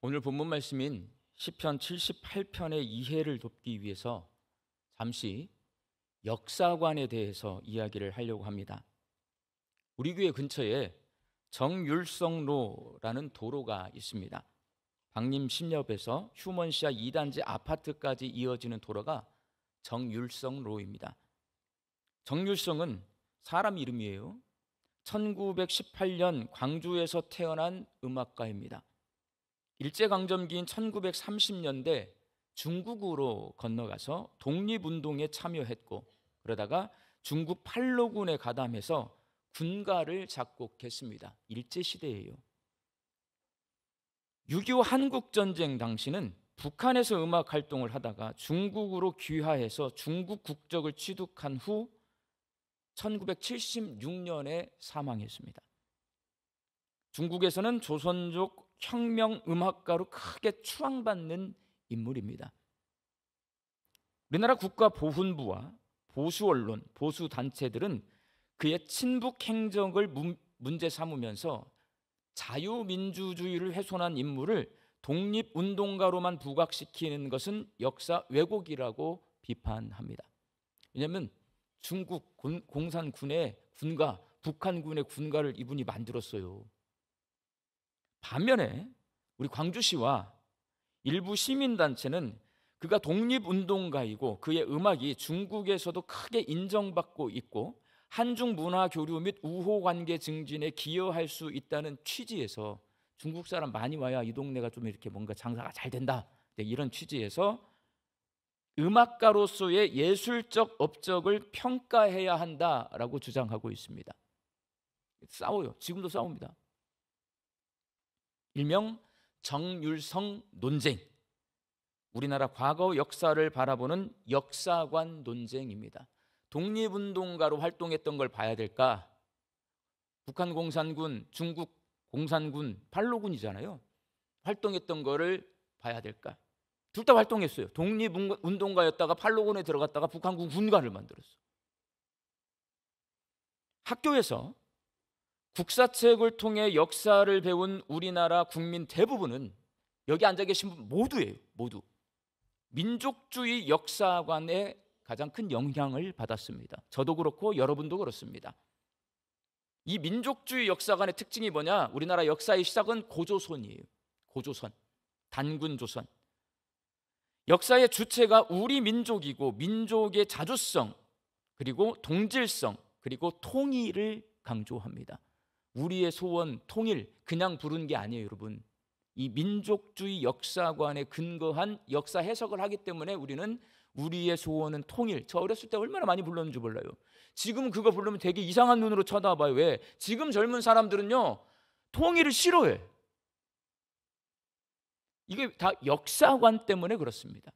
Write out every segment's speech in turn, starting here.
오늘 본문 말씀인 시편 78편의 이해를 돕기 위해서 잠시 역사관에 대해서 이야기를 하려고 합니다. 우리 교회 근처에 정율성로라는 도로가 있습니다. 방림 신협에서 휴먼시아 2단지 아파트까지 이어지는 도로가 정율성로입니다. 정율성은 사람 이름이에요. 1918년 광주에서 태어난 음악가입니다. 일제강점기인 1930년대 중국으로 건너가서 독립운동에 참여했고, 그러다가 중국 팔로군에 가담해서 군가를 작곡했습니다. 일제시대예요. 6.25 한국전쟁 당시는 북한에서 음악 활동을 하다가 중국으로 귀화해서 중국 국적을 취득한 후 1976년에 사망했습니다. 중국에서는 조선족 혁명 음악가로 크게 추앙받는 인물입니다. 우리나라 국가보훈부와 보수언론, 보수단체들은 그의 친북 행적을 문제 삼으면서 자유민주주의를 훼손한 인물을 독립운동가로만 부각시키는 것은 역사 왜곡이라고 비판합니다. 왜냐하면 중국 공산군의 군가, 북한군의 군가를 이분이 만들었어요. 반면에 우리 광주시와 일부 시민단체는 그가 독립운동가이고 그의 음악이 중국에서도 크게 인정받고 있고 한중 문화 교류 및 우호관계 증진에 기여할 수 있다는 취지에서 중국 사람 많이 와야 이 동네가 좀 이렇게 뭔가 장사가 잘 된다, 이런 취지에서 음악가로서의 예술적 업적을 평가해야 한다라고 주장하고 있습니다. 싸워요. 지금도 싸웁니다. 일명 정율성 논쟁, 우리나라 과거 역사를 바라보는 역사관 논쟁입니다. 독립운동가로 활동했던 걸 봐야 될까? 북한 공산군, 중국 공산군, 팔로군이잖아요. 활동했던 거를 봐야 될까? 둘 다 활동했어요. 독립운동가였다가 팔로군에 들어갔다가 북한군 군가를 만들었어요. 학교에서 국사책을 통해 역사를 배운 우리나라 국민 대부분은, 여기 앉아 계신 분 모두예요. 모두 민족주의 역사관에 가장 큰 영향을 받았습니다. 저도 그렇고 여러분도 그렇습니다. 이 민족주의 역사관의 특징이 뭐냐? 우리나라 역사의 시작은 고조선이에요. 고조선, 단군조선. 역사의 주체가 우리 민족이고 민족의 자주성, 그리고 동질성, 그리고 통일을 강조합니다. 우리의 소원, 통일, 그냥 부른 게 아니에요, 여러분. 이 민족주의 역사관에 근거한 역사 해석을 하기 때문에 우리는 우리의 소원은 통일. 저 어렸을 때 얼마나 많이 불렀는지 몰라요. 지금 그거 부르면 되게 이상한 눈으로 쳐다봐요. 왜? 지금 젊은 사람들은요, 통일을 싫어해. 이게 다 역사관 때문에 그렇습니다.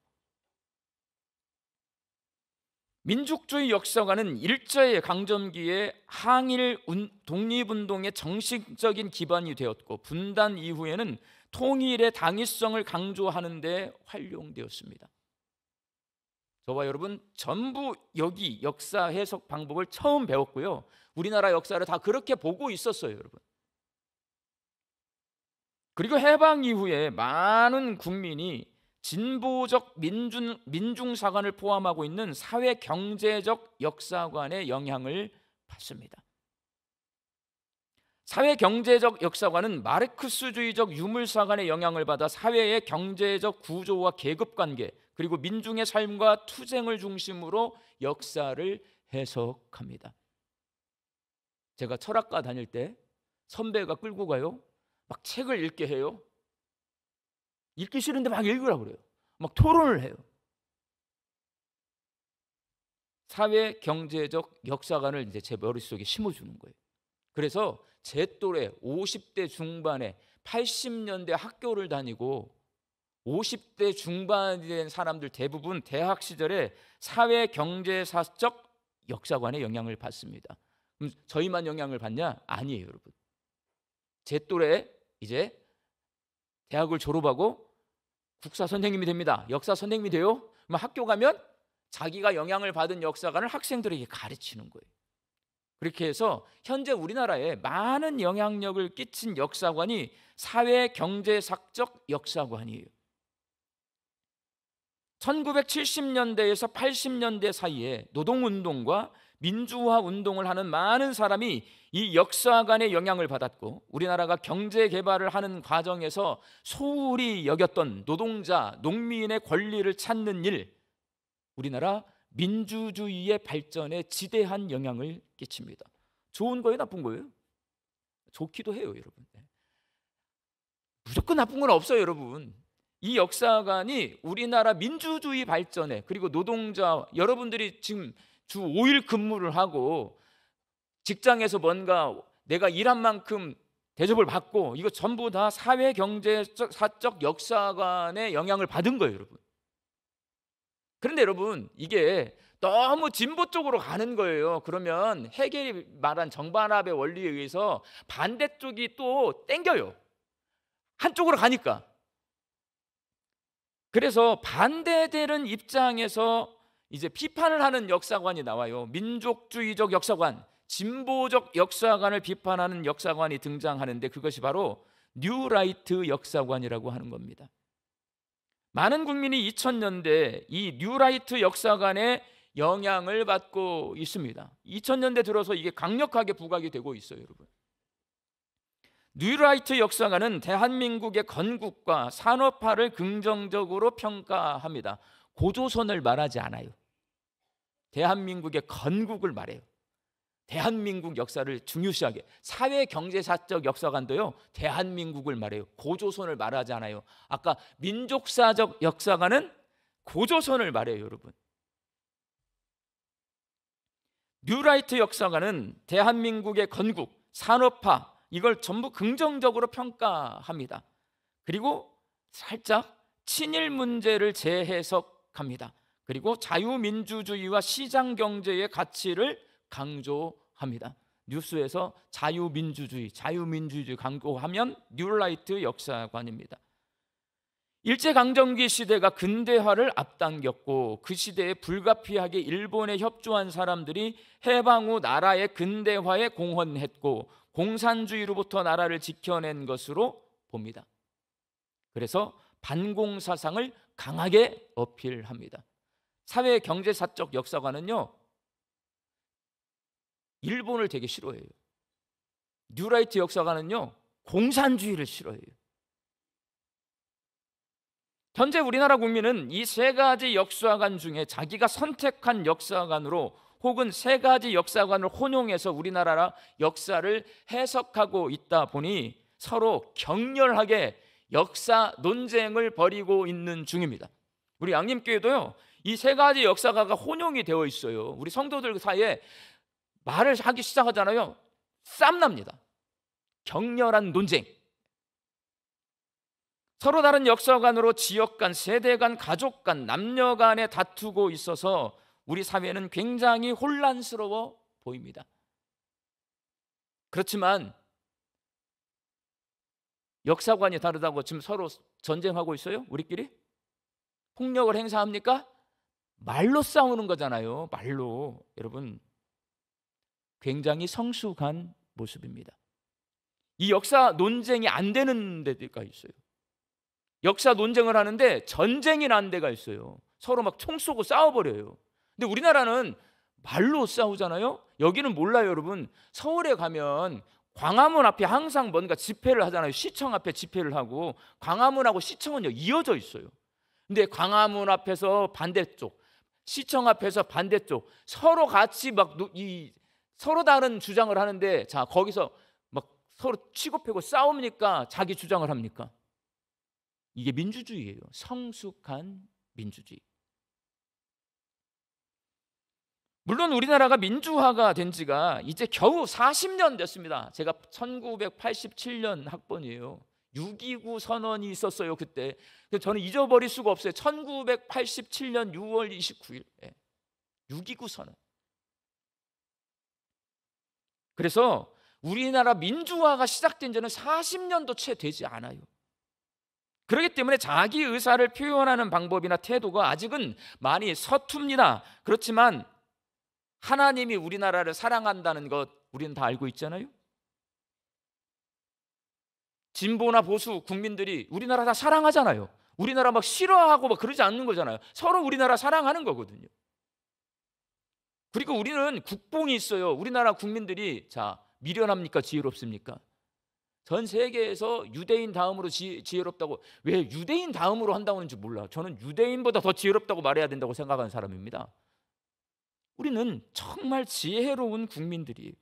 민족주의 역사관은 일제의 강점기에 항일 독립운동의 정식적인 기반이 되었고, 분단 이후에는 통일의 당위성을 강조하는 데 활용되었습니다. 저와 여러분 전부 여기 역사 해석 방법을 처음 배웠고요. 우리나라 역사를 다 그렇게 보고 있었어요, 여러분. 그리고 해방 이후에 많은 국민이 진보적 민중사관을 포함하고 있는 사회 경제적 역사관의 영향을 받습니다. 사회 경제적 역사관은 마르크스주의적 유물사관의 영향을 받아 사회의 경제적 구조와 계급관계, 그리고 민중의 삶과 투쟁을 중심으로 역사를 해석합니다. 제가 철학과 다닐 때 선배가 끌고 가요. 막 책을 읽게 해요. 읽기 싫은데 막 읽으라고 그래요. 막 토론을 해요. 사회 경제적 역사관을 이제 제 머릿속에 심어주는 거예요. 그래서 제 또래 50대 중반에 80년대 학교를 다니고 50대 중반이 된 사람들 대부분 대학 시절에 사회 경제사적 역사관의 영향을 받습니다. 그럼 저희만 영향을 받냐? 아니에요, 여러분. 제 또래 이제 대학을 졸업하고 국사 선생님이 됩니다. 역사 선생님이 돼요. 그럼 학교 가면 자기가 영향을 받은 역사관을 학생들에게 가르치는 거예요. 그렇게 해서 현재 우리나라에 많은 영향력을 끼친 역사관이 사회 경제사적 역사관이에요. 1970년대에서 80년대 사이에 노동운동과 민주화 운동을 하는 많은 사람이 이 역사관의 영향을 받았고, 우리나라가 경제 개발을 하는 과정에서 소홀히 여겼던 노동자, 농민의 권리를 찾는 일, 우리나라 민주주의의 발전에 지대한 영향을 끼칩니다. 좋은 거예요, 나쁜 거예요? 좋기도 해요, 여러분. 무조건 나쁜 건 없어요, 여러분. 이 역사관이 우리나라 민주주의 발전에, 그리고 노동자, 여러분들이 지금 주 5일 근무를 하고 직장에서 뭔가 내가 일한 만큼 대접을 받고, 이거 전부 다 사회 경제적 사적 역사관의 영향을 받은 거예요, 여러분. 그런데 여러분, 이게 너무 진보 쪽으로 가는 거예요. 그러면 헤겔이 말한 정반합의 원리에 의해서 반대쪽이 또 땡겨요. 한쪽으로 가니까. 그래서 반대되는 입장에서 이제 비판을 하는 역사관이 나와요. 민족주의적 역사관, 진보적 역사관을 비판하는 역사관이 등장하는데, 그것이 바로 뉴라이트 역사관이라고 하는 겁니다. 많은 국민이 2000년대 이 뉴라이트 역사관의 영향을 받고 있습니다. 2000년대 들어서 이게 강력하게 부각이 되고 있어요, 여러분. 뉴라이트 역사관은 대한민국의 건국과 산업화를 긍정적으로 평가합니다. 고조선을 말하지 않아요. 대한민국의 건국을 말해요. 대한민국 역사를 중요시하게. 사회경제사적 역사관도요, 대한민국을 말해요. 고조선을 말하지 않아요. 아까 민족사적 역사관은 고조선을 말해요, 여러분. 뉴라이트 역사관은 대한민국의 건국, 산업화, 이걸 전부 긍정적으로 평가합니다. 그리고 살짝 친일 문제를 재해석합니다. 그리고 자유민주주의와 시장경제의 가치를 강조합니다. 뉴스에서 자유민주주의 강조하면 뉴라이트 역사관입니다. 일제강점기 시대가 근대화를 앞당겼고, 그 시대에 불가피하게 일본에 협조한 사람들이 해방 후 나라의 근대화에 공헌했고, 공산주의로부터 나라를 지켜낸 것으로 봅니다. 그래서 반공사상을 강하게 어필합니다. 사회경제사적 역사관은요, 일본을 되게 싫어해요. 뉴라이트 역사관은요, 공산주의를 싫어해요. 현재 우리나라 국민은 이 세 가지 역사관 중에 자기가 선택한 역사관으로, 혹은 세 가지 역사관을 혼용해서 우리나라 역사를 해석하고 있다 보니 서로 격렬하게 역사 논쟁을 벌이고 있는 중입니다. 우리 양림교회도요, 이 세 가지 역사가가 혼용이 되어 있어요. 우리 성도들 사이에 말을 하기 시작하잖아요, 쌈납니다. 격렬한 논쟁. 서로 다른 역사관으로 지역 간, 세대 간, 가족 간, 남녀 간에 다투고 있어서 우리 사회는 굉장히 혼란스러워 보입니다. 그렇지만 역사관이 다르다고 지금 서로 전쟁하고 있어요? 우리끼리? 폭력을 행사합니까? 말로 싸우는 거잖아요. 말로. 여러분, 굉장히 성숙한 모습입니다. 이 역사 논쟁이 안 되는 데가 있어요. 역사 논쟁을 하는데 전쟁이 난 데가 있어요. 서로 막 총 쏘고 싸워버려요. 근데 우리나라는 말로 싸우잖아요. 여기는 몰라요, 여러분. 서울에 가면 광화문 앞에 항상 뭔가 집회를 하잖아요. 시청 앞에 집회를 하고, 광화문하고 시청은요 이어져 있어요. 근데 광화문 앞에서 반대쪽, 시청 앞에서 반대쪽, 서로 같이 막 서로 다른 주장을 하는데, 자, 거기서 막 서로 치고 패고 싸웁니까? 자기 주장을 합니까? 이게 민주주의예요. 성숙한 민주주의. 물론 우리나라가 민주화가 된 지가 이제 겨우 40년 됐습니다. 제가 1987년 학번이에요. 6.29 선언이 있었어요, 그때. 저는 잊어버릴 수가 없어요. 1987년 6월 29일 6.29 선언. 그래서 우리나라 민주화가 시작된 지는 40년도 채 되지 않아요. 그렇기 때문에 자기 의사를 표현하는 방법이나 태도가 아직은 많이 서툽니다. 그렇지만 하나님이 우리나라를 사랑한다는 것, 우리는 다 알고 있잖아요. 진보나 보수 국민들이 우리나라 다 사랑하잖아요. 우리나라 막 싫어하고 막 그러지 않는 거잖아요. 서로 우리나라 사랑하는 거거든요. 그리고 우리는 국뽕이 있어요. 우리나라 국민들이 미련합니까? 지혜롭습니까? 전 세계에서 유대인 다음으로 지혜롭다고, 왜 유대인 다음으로 한다고 하는지 몰라. 저는 유대인보다 더 지혜롭다고 말해야 된다고 생각하는 사람입니다. 우리는 정말 지혜로운 국민들이에요.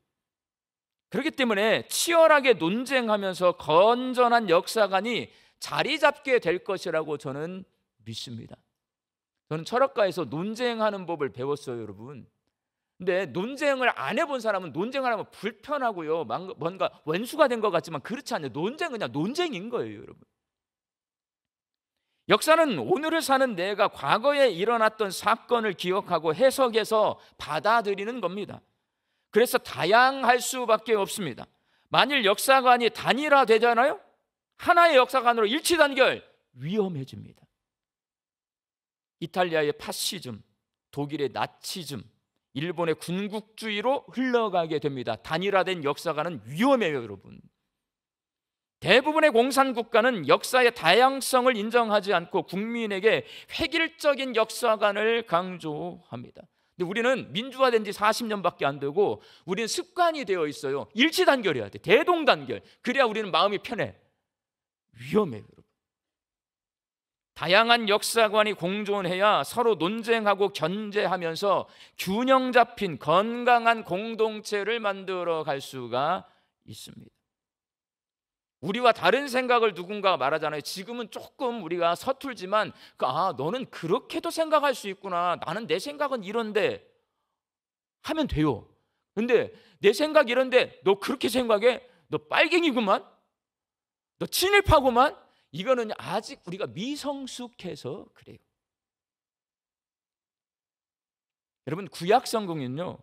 그렇기 때문에 치열하게 논쟁하면서 건전한 역사관이 자리 잡게 될 것이라고 저는 믿습니다. 저는 철학과에서 논쟁하는 법을 배웠어요, 여러분. 근데 논쟁을 안 해본 사람은 논쟁을 하면 불편하고요, 뭔가 원수가 된 것 같지만 그렇지 않아요. 논쟁은 그냥 논쟁인 거예요, 여러분. 역사는 오늘을 사는 내가 과거에 일어났던 사건을 기억하고 해석해서 받아들이는 겁니다. 그래서 다양할 수밖에 없습니다. 만일 역사관이 단일화되잖아요, 하나의 역사관으로 일치 단결, 위험해집니다. 이탈리아의 파시즘, 독일의 나치즘, 일본의 군국주의로 흘러가게 됩니다. 단일화된 역사관은 위험해요, 여러분. 대부분의 공산국가는 역사의 다양성을 인정하지 않고 국민에게 획일적인 역사관을 강조합니다. 근데 우리는 민주화된 지 40년밖에 안 되고 우리는 습관이 되어 있어요. 일치 단결해야 돼. 대동 단결. 그래야 우리는 마음이 편해. 위험해요, 여러분. 다양한 역사관이 공존해야 서로 논쟁하고 견제하면서 균형 잡힌 건강한 공동체를 만들어 갈 수가 있습니다. 우리와 다른 생각을 누군가가 말하잖아요. 지금은 조금 우리가 서툴지만 너는 그렇게도 생각할 수 있구나, 나는 내 생각은 이런데 하면 돼요. 근데 내 생각 이런데 너 그렇게 생각해? 너 빨갱이구만? 너 친일파구만? 이거는 아직 우리가 미성숙해서 그래요. 여러분, 구약 성경은요,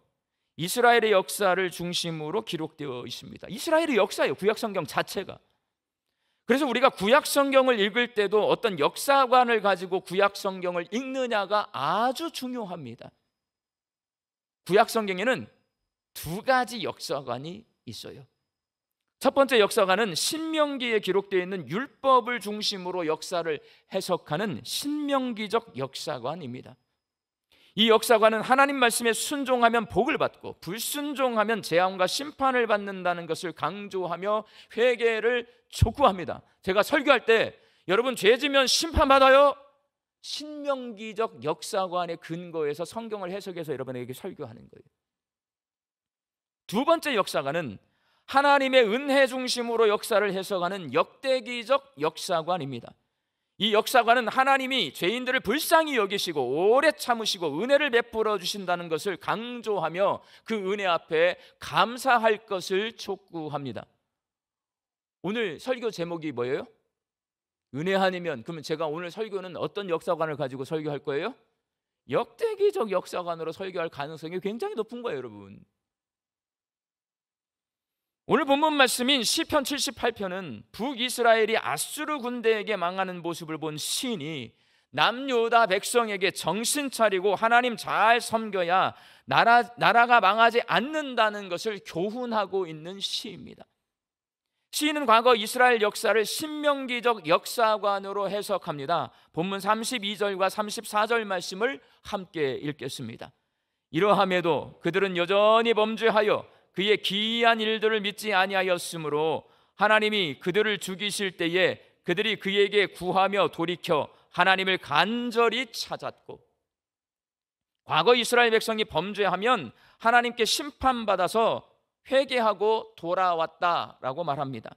이스라엘의 역사를 중심으로 기록되어 있습니다. 이스라엘의 역사예요, 구약 성경 자체가. 그래서 우리가 구약 성경을 읽을 때도 어떤 역사관을 가지고 구약 성경을 읽느냐가 아주 중요합니다. 구약 성경에는 두 가지 역사관이 있어요. 첫 번째 역사관은 신명기에 기록되어 있는 율법을 중심으로 역사를 해석하는 신명기적 역사관입니다. 이 역사관은 하나님 말씀에 순종하면 복을 받고 불순종하면 재앙과 심판을 받는다는 것을 강조하며 회개를 촉구합니다. 제가 설교할 때 여러분 죄 지면 심판받아요, 신명기적 역사관의 근거에서 성경을 해석해서 여러분에게 설교하는 거예요. 두 번째 역사관은 하나님의 은혜 중심으로 역사를 해석하는 역대기적 역사관입니다. 이 역사관은 하나님이 죄인들을 불쌍히 여기시고 오래 참으시고 은혜를 베풀어 주신다는 것을 강조하며 그 은혜 앞에 감사할 것을 촉구합니다. 오늘 설교 제목이 뭐예요? 은혜 아니면, 그러면 제가 오늘 설교는 어떤 역사관을 가지고 설교할 거예요? 역대기적 역사관으로 설교할 가능성이 굉장히 높은 거예요, 여러분. 오늘 본문 말씀인 시편 78편은 북이스라엘이 아수르 군대에게 망하는 모습을 본 시인이 남유다 백성에게 정신 차리고 하나님 잘 섬겨야 나라가 망하지 않는다는 것을 교훈하고 있는 시입니다. 시인은 과거 이스라엘 역사를 신명기적 역사관으로 해석합니다. 본문 32절과 34절 말씀을 함께 읽겠습니다. 이러함에도 그들은 여전히 범죄하여 그의 기이한 일들을 믿지 아니하였으므로 하나님이 그들을 죽이실 때에 그들이 그에게 구하며 돌이켜 하나님을 간절히 찾았고, 과거 이스라엘 백성이 범죄하면 하나님께 심판받아서 회개하고 돌아왔다라고 말합니다.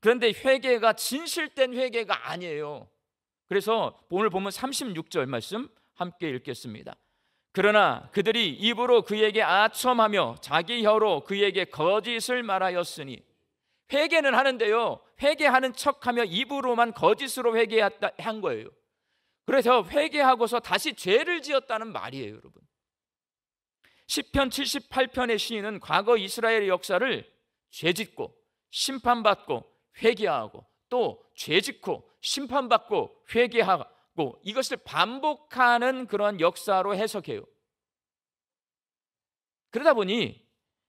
그런데 회개가 진실된 회개가 아니에요. 그래서 오늘 보면 36절 말씀 함께 읽겠습니다. 그러나 그들이 입으로 그에게 아첨하며 자기 혀로 그에게 거짓을 말하였으니, 회개는 하는데요, 회개하는 척하며 입으로만 거짓으로 회개한 거예요. 그래서 회개하고서 다시 죄를 지었다는 말이에요, 여러분. 시편 78편의 시인은 과거 이스라엘의 역사를 죄짓고 심판받고 회개하고 또 죄짓고 심판받고 회개하고 이것을 반복하는 그런 역사로 해석해요. 그러다 보니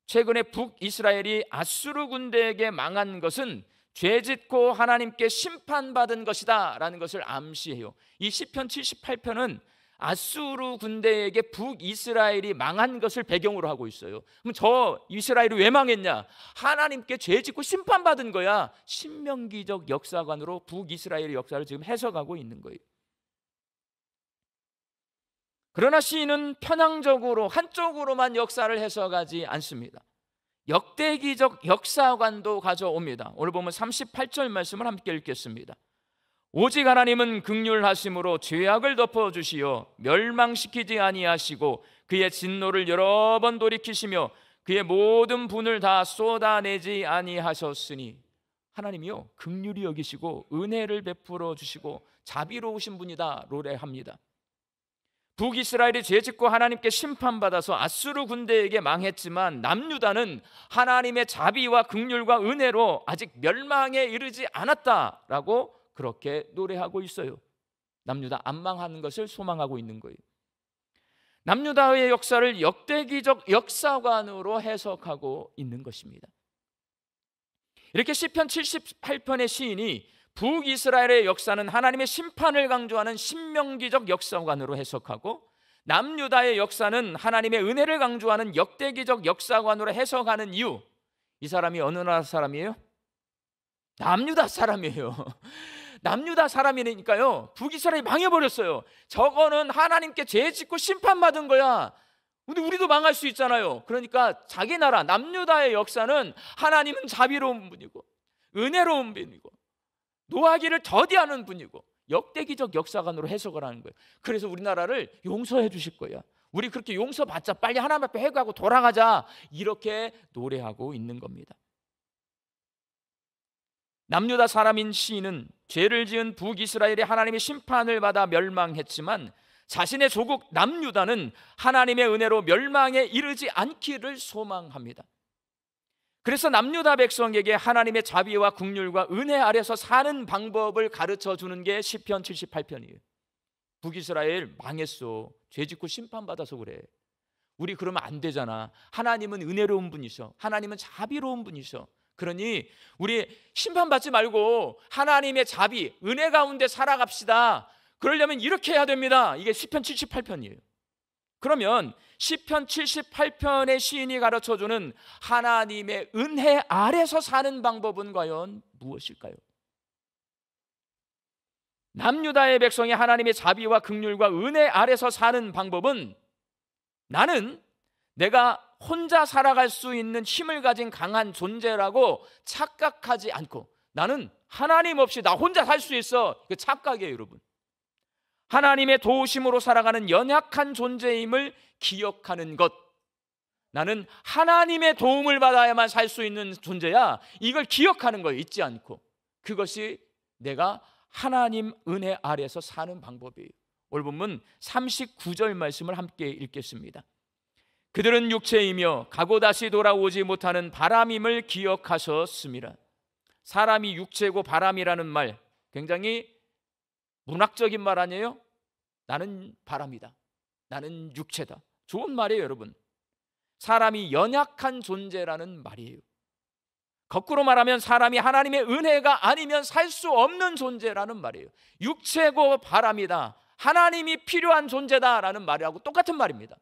최근에 북이스라엘이 아수르 군대에게 망한 것은 죄짓고 하나님께 심판받은 것이다 라는 것을 암시해요. 이 시편 78편은 아수르 군대에게 북이스라엘이 망한 것을 배경으로 하고 있어요. 그럼 저 이스라엘이 왜 망했냐? 하나님께 죄짓고 심판받은 거야. 신명기적 역사관으로 북이스라엘의 역사를 지금 해석하고 있는 거예요. 그러나 시인은 편향적으로 한쪽으로만 역사를 해석하지 않습니다. 역대기적 역사관도 가져옵니다. 오늘 보면 38절 말씀을 함께 읽겠습니다. 오직 하나님은 긍휼하심으로 죄악을 덮어주시어 멸망시키지 아니하시고 그의 진노를 여러 번 돌이키시며 그의 모든 분을 다 쏟아내지 아니하셨으니, 하나님이요 긍휼히 여기시고 은혜를 베풀어 주시고 자비로우신 분이다 노래합니다. 북이스라엘이 죄짓고 하나님께 심판받아서 아수르 군대에게 망했지만 남유다는 하나님의 자비와 긍휼과 은혜로 아직 멸망에 이르지 않았다라고 그렇게 노래하고 있어요. 남유다 안 망하는 것을 소망하고 있는 거예요. 남유다의 역사를 역대기적 역사관으로 해석하고 있는 것입니다. 이렇게 시편 78편의 시인이 북이스라엘의 역사는 하나님의 심판을 강조하는 신명기적 역사관으로 해석하고, 남유다의 역사는 하나님의 은혜를 강조하는 역대기적 역사관으로 해석하는 이유, 이 사람이 어느 나라 사람이에요? 남유다 사람이에요. 남유다 사람이니까요 북이스라엘이 망해버렸어요. 저거는 하나님께 죄짓고 심판받은 거야. 우리도 망할 수 있잖아요. 그러니까 자기 나라 남유다의 역사는 하나님은 자비로운 분이고 은혜로운 분이고 노하기를 더디하는 분이고 역대기적 역사관으로 해석을 하는 거예요. 그래서 우리나라를 용서해 주실 거야. 우리 그렇게 용서받자, 빨리 하나님 앞에 회개하고 돌아가자, 이렇게 노래하고 있는 겁니다. 남유다 사람인 시인은 죄를 지은 북이스라엘이 하나님의 심판을 받아 멸망했지만 자신의 조국 남유다는 하나님의 은혜로 멸망에 이르지 않기를 소망합니다. 그래서 남유다 백성에게 하나님의 자비와 긍휼과 은혜 아래서 사는 방법을 가르쳐 주는 게 시편 78편이에요. 북이스라엘 망했어. 죄짓고 심판받아서 그래. 우리 그러면 안 되잖아. 하나님은 은혜로운 분이셔. 하나님은 자비로운 분이셔. 그러니 우리 심판받지 말고 하나님의 자비, 은혜 가운데 살아갑시다. 그러려면 이렇게 해야 됩니다. 이게 시편 78편이에요. 그러면 시편 78편의 시인이 가르쳐주는 하나님의 은혜 아래서 사는 방법은 과연 무엇일까요? 남유다의 백성이 하나님의 자비와 긍휼과 은혜 아래서 사는 방법은, 나는 내가 혼자 살아갈 수 있는 힘을 가진 강한 존재라고 착각하지 않고, 나는 하나님 없이 나 혼자 살 수 있어, 그 착각이에요. 여러분, 하나님의 도우심으로 살아가는 연약한 존재임을 기억하는 것, 나는 하나님의 도움을 받아야만 살 수 있는 존재야, 이걸 기억하는 거예요. 잊지 않고. 그것이 내가 하나님 은혜 아래서 사는 방법이에요. 오늘 본문 39절 말씀을 함께 읽겠습니다. 그들은 육체이며 가고 다시 돌아오지 못하는 바람임을 기억하셨습니다. 사람이 육체고 바람이라는 말, 굉장히 문학적인 말 아니에요? 나는 바람이다, 나는 육체다. 좋은 말이에요. 여러분, 사람이 연약한 존재라는 말이에요. 거꾸로 말하면 사람이 하나님의 은혜가 아니면 살 수 없는 존재라는 말이에요. 육체고 바람이다, 하나님이 필요한 존재다라는 말하고 똑같은 말입니다.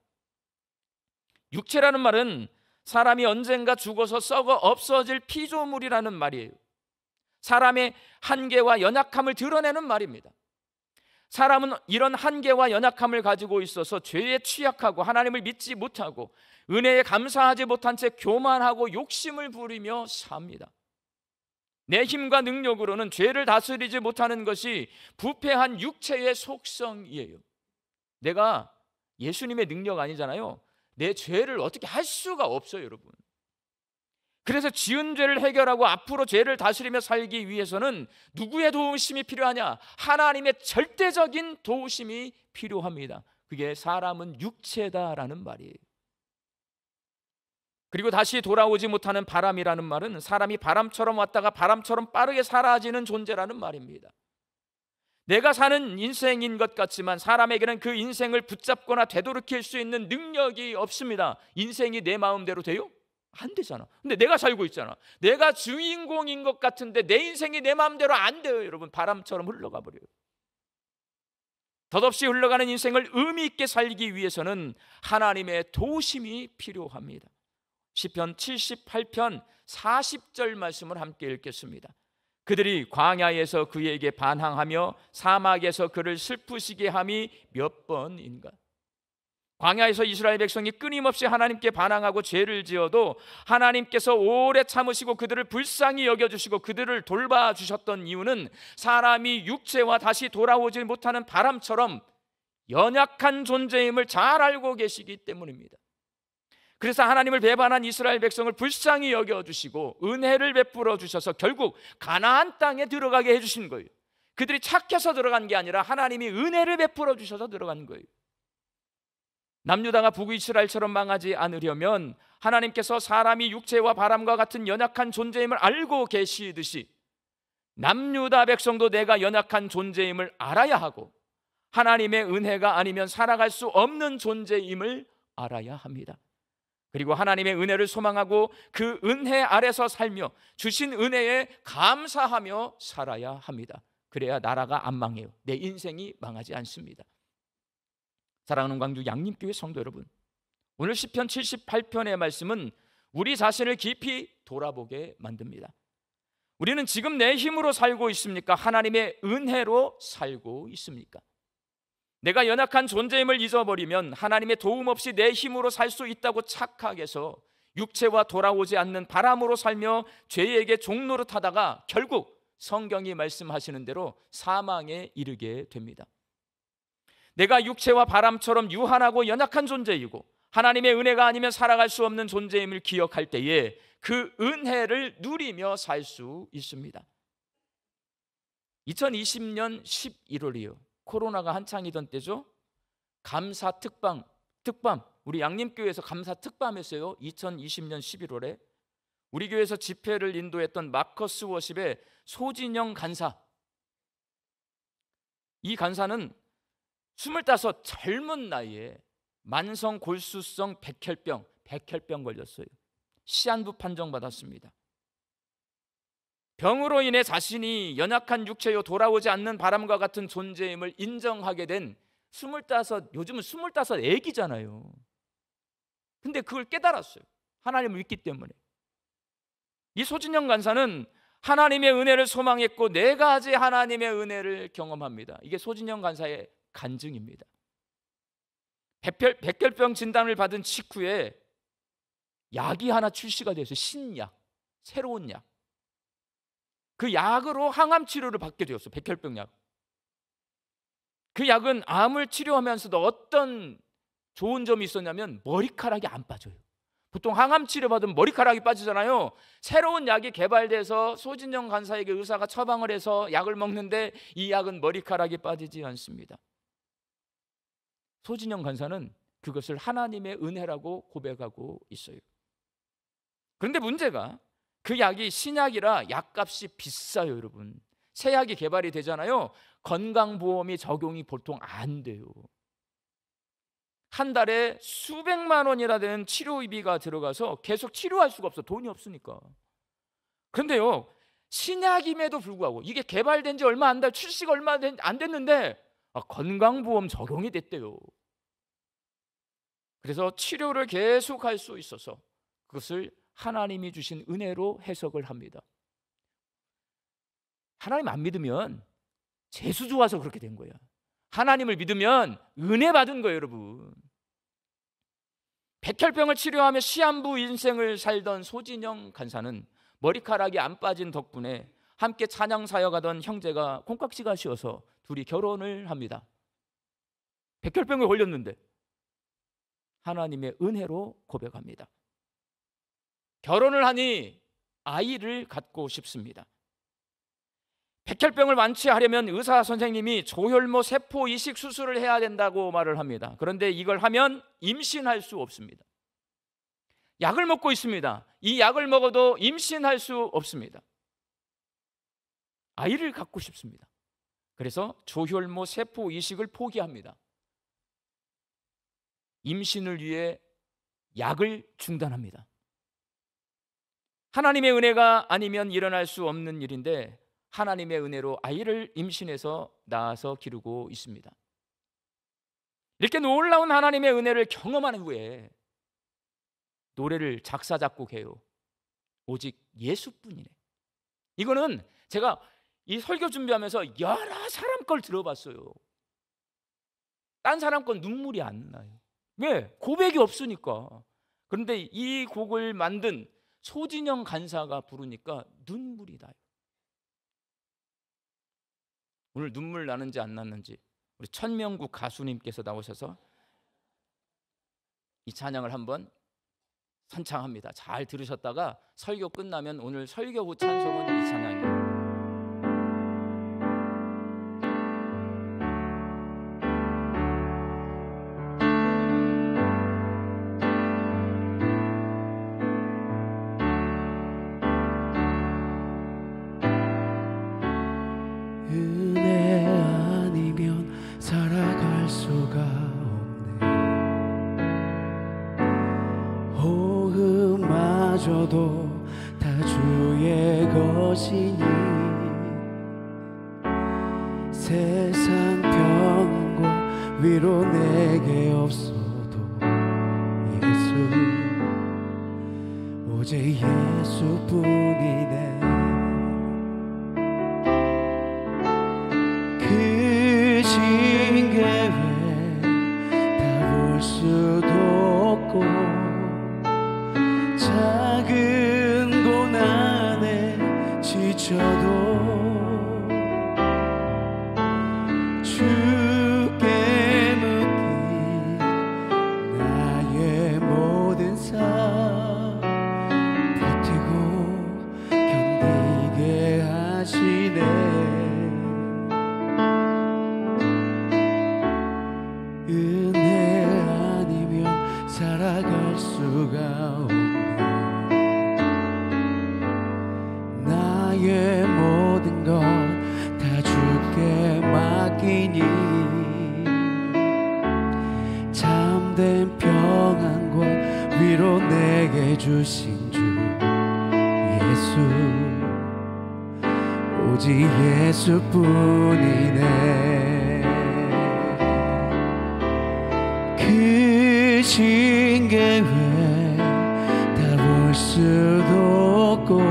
육체라는 말은 사람이 언젠가 죽어서 썩어 없어질 피조물이라는 말이에요. 사람의 한계와 연약함을 드러내는 말입니다. 사람은 이런 한계와 연약함을 가지고 있어서 죄에 취약하고 하나님을 믿지 못하고 은혜에 감사하지 못한 채 교만하고 욕심을 부리며 삽니다. 내 힘과 능력으로는 죄를 다스리지 못하는 것이 부패한 육체의 속성이에요. 내가 예수님의 능력 아니잖아요. 내 죄를 어떻게 할 수가 없어요, 여러분. 그래서 지은 죄를 해결하고 앞으로 죄를 다스리며 살기 위해서는 누구의 도우심이 필요하냐? 하나님의 절대적인 도우심이 필요합니다. 그게 사람은 육체다라는 말이에요. 그리고 다시 돌아오지 못하는 바람이라는 말은 사람이 바람처럼 왔다가 바람처럼 빠르게 사라지는 존재라는 말입니다. 내가 사는 인생인 것 같지만 사람에게는 그 인생을 붙잡거나 되돌이킬 수 있는 능력이 없습니다. 인생이 내 마음대로 돼요? 안 되잖아. 근데 내가 살고 있잖아. 내가 주인공인 것 같은데 내 인생이 내 마음대로 안 돼요. 여러분, 바람처럼 흘러가 버려요. 덧없이 흘러가는 인생을 의미 있게 살기 위해서는 하나님의 도우심이 필요합니다. 시편 78편 40절 말씀을 함께 읽겠습니다. 그들이 광야에서 그에게 반항하며 사막에서 그를 슬프시게 함이 몇 번인가. 광야에서 이스라엘 백성이 끊임없이 하나님께 반항하고 죄를 지어도 하나님께서 오래 참으시고 그들을 불쌍히 여겨주시고 그들을 돌봐주셨던 이유는 사람이 육체와 다시 돌아오지 못하는 바람처럼 연약한 존재임을 잘 알고 계시기 때문입니다. 그래서 하나님을 배반한 이스라엘 백성을 불쌍히 여겨주시고 은혜를 베풀어 주셔서 결국 가나안 땅에 들어가게 해주신 거예요. 그들이 착해서 들어간 게 아니라 하나님이 은혜를 베풀어 주셔서 들어간 거예요. 남유다가 북이스라엘처럼 망하지 않으려면 하나님께서 사람이 육체와 바람과 같은 연약한 존재임을 알고 계시듯이 남유다 백성도 내가 연약한 존재임을 알아야 하고 하나님의 은혜가 아니면 살아갈 수 없는 존재임을 알아야 합니다. 그리고 하나님의 은혜를 소망하고 그 은혜 아래서 살며 주신 은혜에 감사하며 살아야 합니다. 그래야 나라가 안 망해요. 내 인생이 망하지 않습니다. 사랑하는 광주 양림교회 성도 여러분, 오늘 시편 78편의 말씀은 우리 자신을 깊이 돌아보게 만듭니다. 우리는 지금 내 힘으로 살고 있습니까? 하나님의 은혜로 살고 있습니까? 내가 연약한 존재임을 잊어버리면 하나님의 도움 없이 내 힘으로 살 수 있다고 착각해서 육체와 돌아오지 않는 바람으로 살며 죄에게 종노릇하다가 결국 성경이 말씀하시는 대로 사망에 이르게 됩니다. 내가 육체와 바람처럼 유한하고 연약한 존재이고 하나님의 은혜가 아니면 살아갈 수 없는 존재임을 기억할 때에 그 은혜를 누리며 살 수 있습니다. 2020년 11월이요. 코로나가 한창이던 때죠. 감사 특밤, 우리 양림교회에서 감사 특밤했어요. 2020년 11월에 우리 교회에서 집회를 인도했던 마커스 워십의 소진영 간사, 이 간사는 25 젊은 나이에 만성 골수성 백혈병 걸렸어요. 시한부 판정받았습니다. 병으로 인해 자신이 연약한 육체요 돌아오지 않는 바람과 같은 존재임을 인정하게 된 25, 요즘은 25 애기잖아요. 근데 그걸 깨달았어요. 하나님을 믿기 때문에. 이 소진영 간사는 하나님의 은혜를 소망했고 네 가지 하나님의 은혜를 경험합니다. 이게 소진영 간사의 간증입니다. 백혈병 진단을 받은 직후에 약이 하나 출시가 됐어요. 신약, 새로운 약. 그 약으로 항암 치료를 받게 되었어요. 백혈병 약. 그 약은 암을 치료하면서도 어떤 좋은 점이 있었냐면 머리카락이 안 빠져요. 보통 항암 치료 받으면 머리카락이 빠지잖아요. 새로운 약이 개발돼서 소진영 간사에게 의사가 처방을 해서 약을 먹는데 이 약은 머리카락이 빠지지 않습니다. 소진영 간사는 그것을 하나님의 은혜라고 고백하고 있어요. 그런데 문제가 그 약이 신약이라 약값이 비싸요, 여러분. 새 약이 개발이 되잖아요. 건강보험이 적용이 보통 안 돼요. 한 달에 수백만 원이나 되는 치료비가 들어가서 계속 치료할 수가 없어. 돈이 없으니까. 그런데요, 신약임에도 불구하고 이게 개발된 지 얼마 안 돼, 출시가 얼마 안 됐는데 건강보험 적용이 됐대요. 그래서 치료를 계속할 수 있어서 그것을 하나님이 주신 은혜로 해석을 합니다. 하나님 안 믿으면 재수 좋아서 그렇게 된 거야. 하나님을 믿으면 은혜 받은 거예요, 여러분. 백혈병을 치료하며 시한부 인생을 살던 소진영 간사는 머리카락이 안 빠진 덕분에 함께 찬양 사역하던 형제가 콩깍지가 씌어서 둘이 결혼을 합니다. 백혈병에 걸렸는데 하나님의 은혜로 고백합니다. 결혼을 하니 아이를 갖고 싶습니다. 백혈병을 완치하려면 의사 선생님이 조혈모 세포 이식 수술을 해야 된다고 말을 합니다. 그런데 이걸 하면 임신할 수 없습니다. 약을 먹고 있습니다. 이 약을 먹어도 임신할 수 없습니다. 아이를 갖고 싶습니다. 그래서 조혈모 세포 이식을 포기합니다. 임신을 위해 약을 중단합니다. 하나님의 은혜가 아니면 일어날 수 없는 일인데 하나님의 은혜로 아이를 임신해서 낳아서 기르고 있습니다. 이렇게 놀라운 하나님의 은혜를 경험한 후에 노래를 작사 작곡해요. 오직 예수뿐이네. 이거는 제가 이 설교 준비하면서 여러 사람 걸 들어봤어요. 딴 사람 건 눈물이 안 나요. 왜? 고백이 없으니까. 그런데 이 곡을 만든 소진영 간사가 부르니까 눈물이 나요. 오늘 눈물 나는지 안 나는지 우리 천명국 가수님께서 나오셔서 이 찬양을 한번 선창합니다. 잘 들으셨다가 설교 끝나면 오늘 설교 후 찬송은 이 찬양이에요. 은혜 아니면 살아갈 수가 없네. 호흡마저도 다 주의 것이니 세상 평안과 위로 내게 없어도 예수, 오직 예수뿐이네. 크신 계획 다 볼 수도 없고 작은 고난에 지쳐도 주께 묻기 나의 모든 삶 버티고 견디게 하시네. 은혜 아니면 살아갈 수가 없네. 나의 모든 것 다 주께 맡기니 참된 평안과 위로 내게 주신 주 예수, 오직 예수뿐이네. 크신 계획 다 볼 수도 없고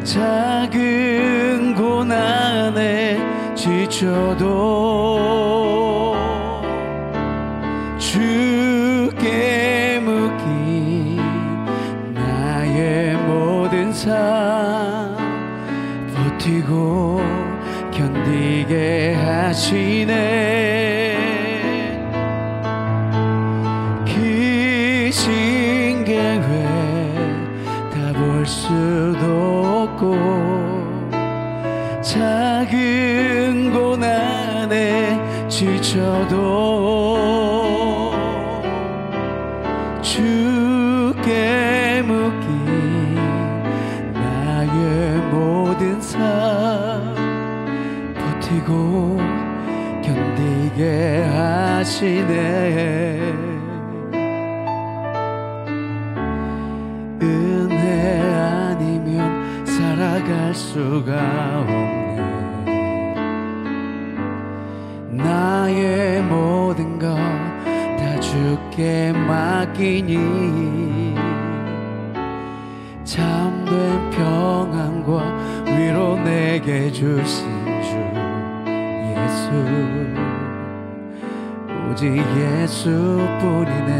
작은 고난에 지쳐도 주께 묶인 나의 모든 삶 버티고 견디게 하시네. 크신 계획 다 볼 수도 없고 작은 고난에 지쳐도 주께 묶인 나의 모든 삶 버티고 견디게 하시네. 은혜 아니면 살아갈 수가 없네. 나의 모든 것 다 주께 맡기니 참된 평안과 위로 내게 주신 주 예수, 오직 예수뿐이네.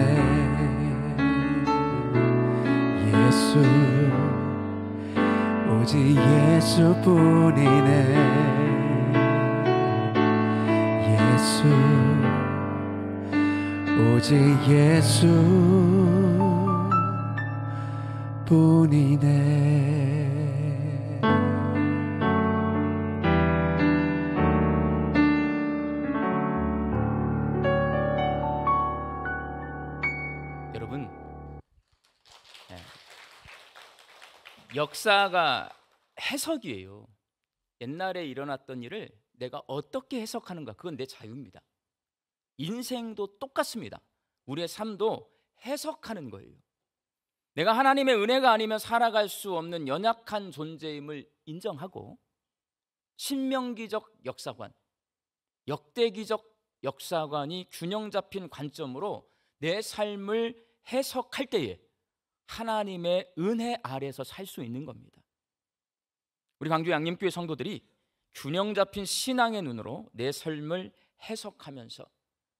예수, 오직 예수뿐이네. 예수, 오직 예수뿐이네. 여러분, 역사가 해석이에요. 옛날에 일어났던 일을 내가 어떻게 해석하는가, 그건 내 자유입니다. 인생도 똑같습니다. 우리의 삶도 해석하는 거예요. 내가 하나님의 은혜가 아니면 살아갈 수 없는 연약한 존재임을 인정하고 신명기적 역사관, 역대기적 역사관이 균형 잡힌 관점으로 내 삶을 해석할 때에 하나님의 은혜 아래서 살 수 있는 겁니다. 우리 광주 양림교회 성도들이 균형 잡힌 신앙의 눈으로 내 삶을 해석하면서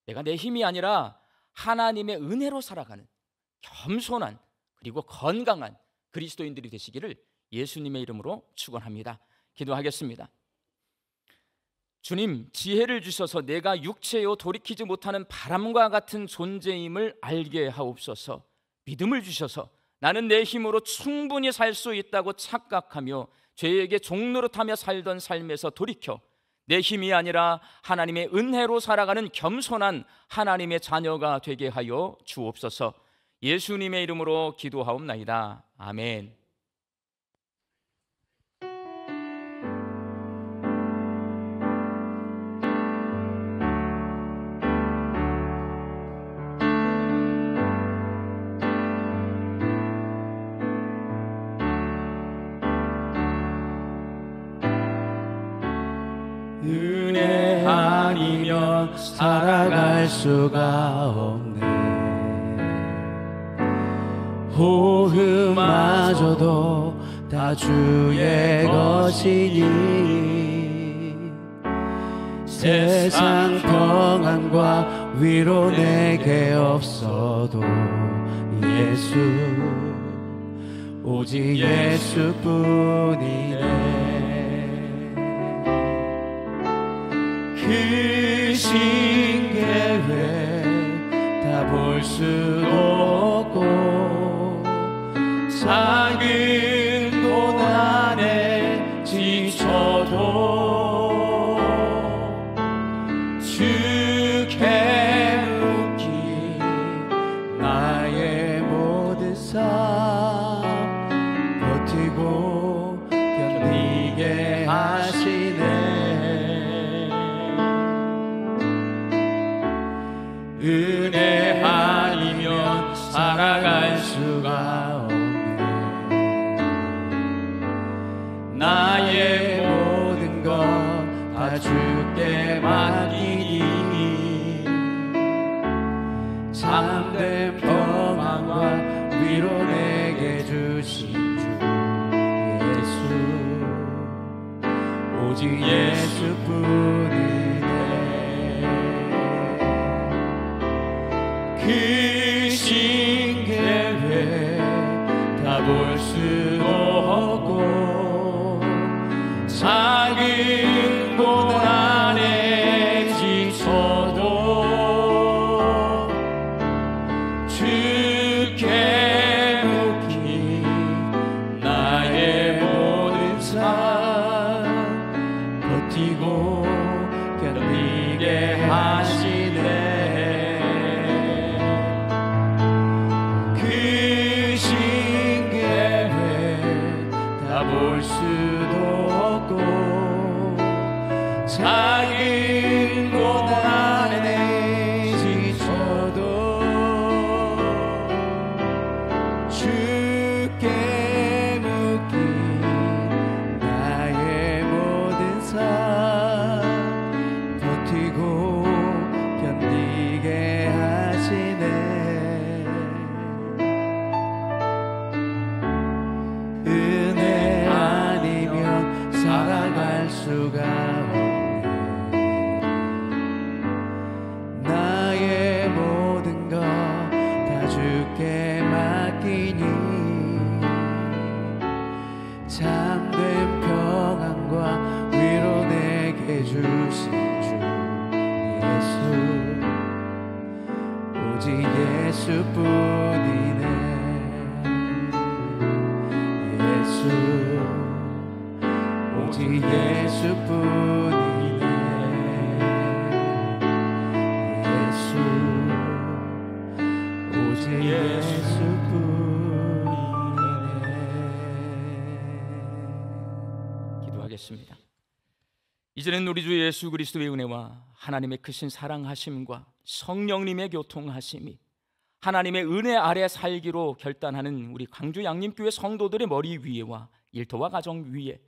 내가 내 힘이 아니라 하나님의 은혜로 살아가는 겸손한 그리고 건강한 그리스도인들이 되시기를 예수님의 이름으로 축원합니다. 기도하겠습니다. 주님, 지혜를 주셔서 내가 육체요 돌이키지 못하는 바람과 같은 존재임을 알게 하옵소서. 믿음을 주셔서 나는 내 힘으로 충분히 살 수 있다고 착각하며 죄에게 종노릇하며 살던 삶에서 돌이켜 내 힘이 아니라 하나님의 은혜로 살아가는 겸손한 하나님의 자녀가 되게 하여 주옵소서. 예수님의 이름으로 기도하옵나이다. 아멘. 은혜 아니면 살아갈 수가 없네. 호흡마저도 다 주의 것이니 세상 평안과 위로 내게 없어도 예수, 오직 예수뿐이네. 크신 계획 다 볼 수도 없고 작은 고난에 지쳐도 주께 묻기 나의 모든 삶 버티고 견디게 하시네. 은혜 아니면 살아갈 수가 없네. 나의 모든 것 다 주께 맡기니 참된 평안과 위로 내게 주신 주 예수, 오직 예수뿐이네. 크신 계획 다 볼 수도 없고 작은 고난에 지쳐도 주께 묻기 나의 모든 삶 버티고 견디게 하시네. 볼 수도 없고 작은 고난에 지쳐도 주께 묻기 나의 모든 삶 버티고 견디게 하시네. 은혜 아니면 살아갈 수가 없네. 나의 모든 것 다 주께 맡기니 참된 평안과 위로 내게 주신 주 예수, 오직 예수뿐이네. 오직 예수뿐이네. 예수, 오직 예수뿐이네. 기도하겠습니다. 이제는 우리 주 예수 그리스도의 은혜와 하나님의 크신 사랑하심과 성령님의 교통하심이 하나님의 은혜 아래 살기로 결단하는 우리 광주 양림교회 성도들의 머리 위에와 일터와 가정 위에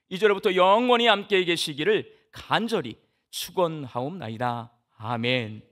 이제로부터 영원히 함께 계시기를 간절히 축원하옵나이다. 아멘.